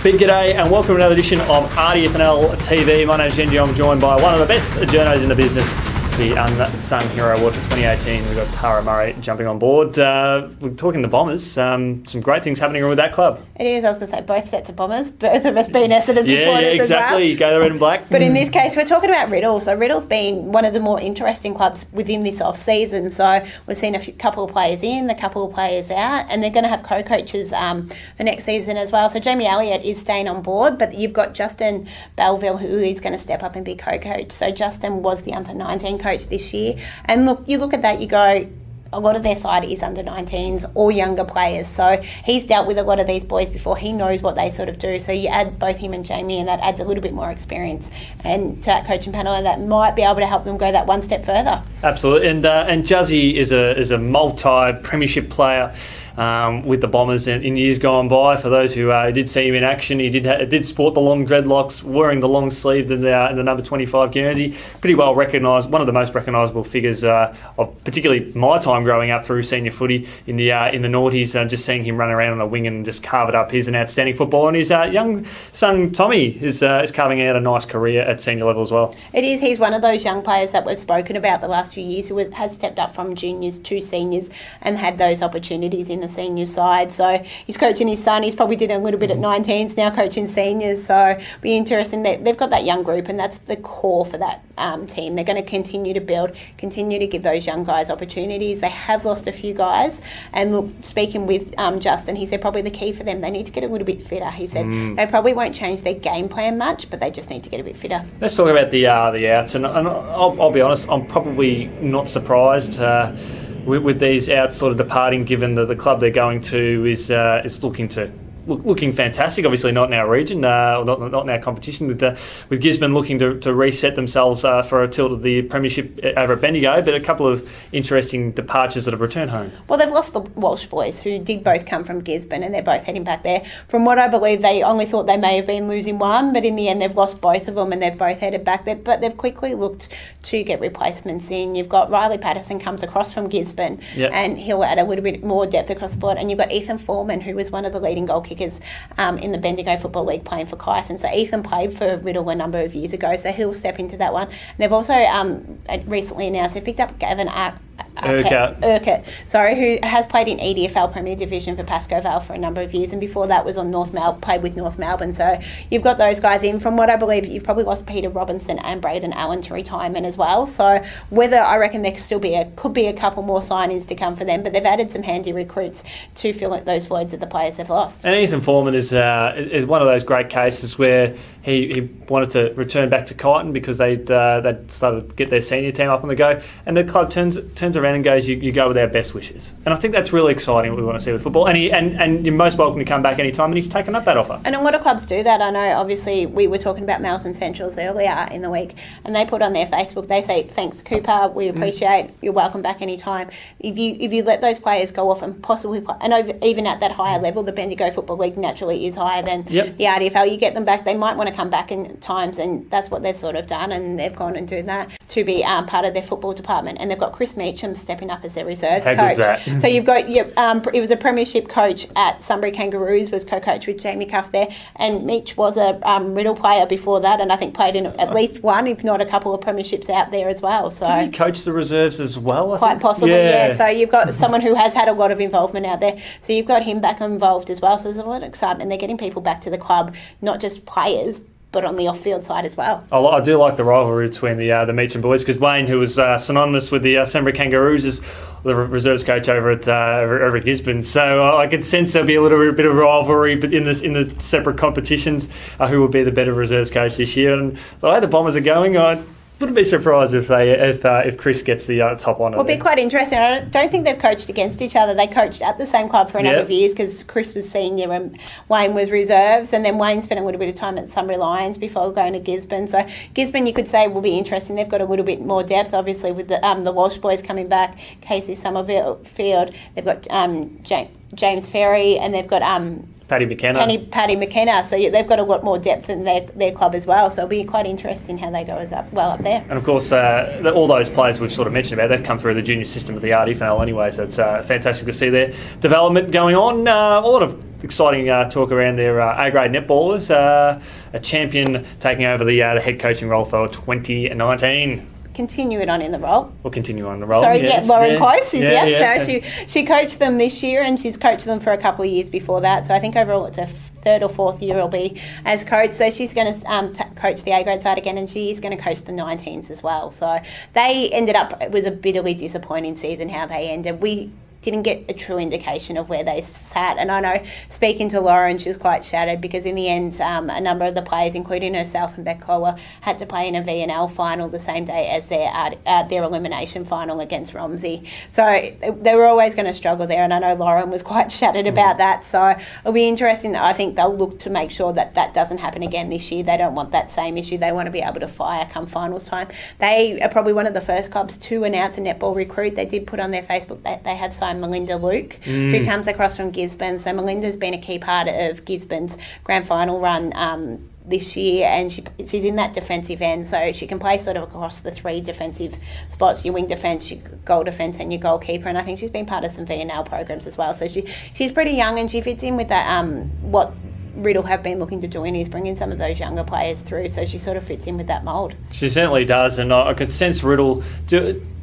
Big g'day and welcome to another edition of RDFNL TV. My name is Yeendy. I'm joined by one of the best journos in the business, the Unsung Hero Award for 2018. We've got Tara Murray jumping on board. We're talking the Bombers. Some great things happening with that club. It is. I was going to say both sets of Bombers. Both of us being Essendon supporters Yeah, exactly. as well. You go the red and black. But in this case, we're talking about Riddell. So Riddell's been one of the more interesting clubs within this off-season. So we've seen couple of players in, a couple of players out, and they're going to have co-coaches for next season as well. So Jamie Elliott is staying on board, but you've got Justin Belville, who is going to step up and be co-coach. So Justin was the under-19 coach this year. And look, you look at that, you go, a lot of their side is under-19s or younger players. So he's dealt with a lot of these boys before. He knows what they sort of do. So you add both him and Jamie, and that adds a little bit more experience and to that coaching panel, and that might be able to help them go that one step further. Absolutely. And Juzzy is a multi-premiership player. With the Bombers in years gone by. For those who did see him in action, he did sport the long dreadlocks, wearing the long sleeve in the number 25 jersey. Pretty well recognised, one of the most recognisable figures of particularly my time growing up through senior footy in the noughties. Just seeing him run around on a wing and just carve it up. He's an outstanding footballer, and his young son Tommy is carving out a nice career at senior level as well. It is. He's one of those young players that we've spoken about the last few years who has stepped up from juniors to seniors and had those opportunities in the senior side. So he's coaching his son. He's probably did a little bit at 19s, now coaching seniors. So be interesting. They've got that young group, and that's the core for that team. They're going to continue to build, continue to give those young guys opportunities. They have lost a few guys, and look, speaking with Justin, he said probably the key for them, they need to get a little bit fitter. He said they probably won't change their game plan much, but they just need to get a bit fitter. Let's talk about the outs, and I'll be honest, I'm probably not surprised with these outs sort of departing, given that the club they're going to is looking fantastic. Obviously not in our region, not in our competition, with Gisborne looking to reset themselves for a tilt of the premiership over at Bendigo, but a couple of interesting departures that have returned home. Well, they've lost the Walsh boys, who did both come from Gisborne, and they're both heading back there. From what I believe, they only thought they may have been losing one, but in the end they've lost both of them, and they've both headed back there. But they've quickly looked to get replacements in. You've got Riley Patterson comes across from Gisborne, and he'll add a little bit more depth across the board. And you've got Ethan Foreman, who was one of the leading goal kickers in the Bendigo Football League playing for Kyson. So Ethan played for Riddell a number of years ago, so he'll step into that one. And they've also recently announced they've picked up Gavin Urquhart, who has played in EDFL Premier Division for Pascoe Vale for a number of years, and before that was on played with North Melbourne. So you've got those guys in. From what I believe, you've probably lost Peter Robinson and Braden Allen to retirement as well. So whether I reckon there could be a couple more signings to come for them, but they've added some handy recruits to fill those voids that the players have lost. And Ethan Foreman is one of those great cases where he wanted to return back to Kyneton because they'd started to get their senior team up on the go, and the club turns around and goes, you go with our best wishes. And I think that's really exciting, what we want to see with football. And you're most welcome to come back anytime, and he's taken up that offer. And a lot of clubs do that. I know, obviously, we were talking about Melton Centrals earlier in the week, and they put on their Facebook, they say, thanks Cooper, we appreciate, you're welcome back anytime. If you let those players go off and possibly play, and even at that higher level, the Bendigo Football League naturally is higher than the RDFL, you get them back, they might want to come back in times, and that's what they've sort of done, and they've gone and done that to be part of their football department. And they've got Chris Meacham stepping up as their reserves coach. So you've got it was a premiership coach at Sunbury Kangaroos, was co-coach with Jamie Cuff there, and Meach was a Riddell player before that, and I think played in at least one, if not a couple of premierships out there as well. So did he coach the reserves as well? Quite possibly, yeah. So you've got someone who has had a lot of involvement out there. So you've got him back involved as well. So there's a lot of excitement. They're getting people back to the club, not just players, but on the off-field side as well. I do like the rivalry between the Meacham boys, because Wayne, who was synonymous with the Sunbury Kangaroos, is the reserves coach over at Gisborne. So I could sense there'll be a little bit of rivalry, but in the separate competitions, who will be the better reserves coach this year. And the way the Bombers are going, I wouldn't be surprised if Chris gets the top one. It'll be quite interesting. I don't think they've coached against each other. They coached at the same club for a number of years, because Chris was senior and Wayne was reserves, and then Wayne spent a little bit of time at Sunbury Lions before going to Gisborne. So Gisborne, you could say, will be interesting. They've got a little bit more depth, obviously, with the Walsh boys coming back, Casey Somerfield. They've got James Ferry, and they've got Paddy McKenna. So they've got a lot more depth in their club as well. So it'll be quite interesting how they go up there. And of course, all those players we've sort of mentioned about, they've come through the junior system of the RDFNL anyway. So it's fantastic to see their development going on. A lot of exciting talk around their A-grade netballers. A champion taking over the head coaching role for 2019. Continue it on in the role. We'll continue on the role. Sorry, yes. Lauren Close is Yeah. So she coached them this year, and she's coached them for a couple of years before that. So I think overall it's a third or fourth year will be as coach. So she's going to coach the A grade side again, and she is going to coach the 19s as well. So they ended up, it was a bitterly disappointing season how they ended. We didn't get a true indication of where they sat, and I know speaking to Lauren, she was quite shattered because in the end a number of the players, including herself and Beck Colwell, had to play in a VNL final the same day as their elimination final against Romsey. So they were always going to struggle there, and I know Lauren was quite shattered about that. So it'll be interesting. I think they'll look to make sure that that doesn't happen again this year. They don't want that same issue. They want to be able to fire come finals time. They are probably one of the first clubs to announce a netball recruit. They did put on their Facebook that they have signed Melinda Luke, who comes across from Gisborne. So Melinda's been a key part of Gisborne's grand final run this year, and she's in that defensive end, so she can play sort of across the three defensive spots: your wing defence, your goal defence, and your goalkeeper. And I think she's been part of some VNL programs as well. So she's pretty young, and she fits in with that what Riddell have been looking to do, and is bringing some of those younger players through. So she sort of fits in with that mould. She certainly does, and I could sense Riddell.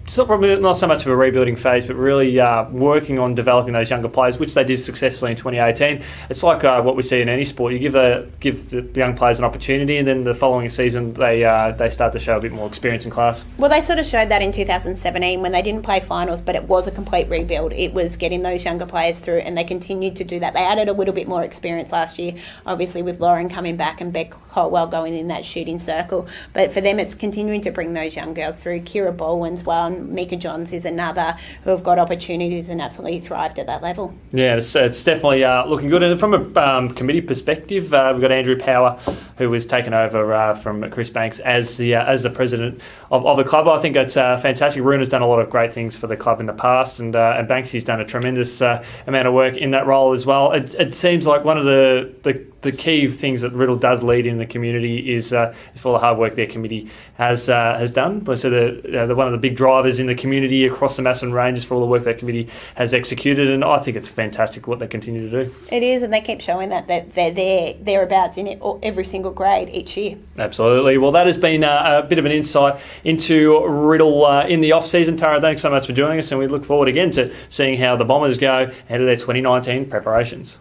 It's probably not so much of a rebuilding phase, but really working on developing those younger players, which they did successfully in 2018. It's like what we see in any sport. You give the young players an opportunity, and then the following season they start to show a bit more experience and class. Well, they sort of showed that in 2017 when they didn't play finals, but it was a complete rebuild. It was getting those younger players through, and they continued to do that. They added a little bit more experience last year, obviously with Lauren coming back and Beck Colwell going in that shooting circle. But for them, it's continuing to bring those young girls through. Kira Baldwin's one. Mika Johns is another who have got opportunities and absolutely thrived at that level. Yeah, it's definitely looking good. And from a committee perspective, we've got Andrew Power, who was taken over from Chris Banks as the president of the club. I think it's fantastic. Runa's done a lot of great things for the club in the past, and Banksy's done a tremendous amount of work in that role as well. It seems like one of the key things that Riddell does lead in the community is for the hard work their committee has done. So they're one of the big drivers in the community across the Macedon Ranges for all the work that committee has executed, and I think it's fantastic what they continue to do. It is, and they keep showing that they're thereabouts in every single grade each year. Absolutely. Well, that has been a bit of an insight into Riddell in the off-season. Tara, thanks so much for joining us, and we look forward again to seeing how the Bombers go ahead of their 2019 preparations.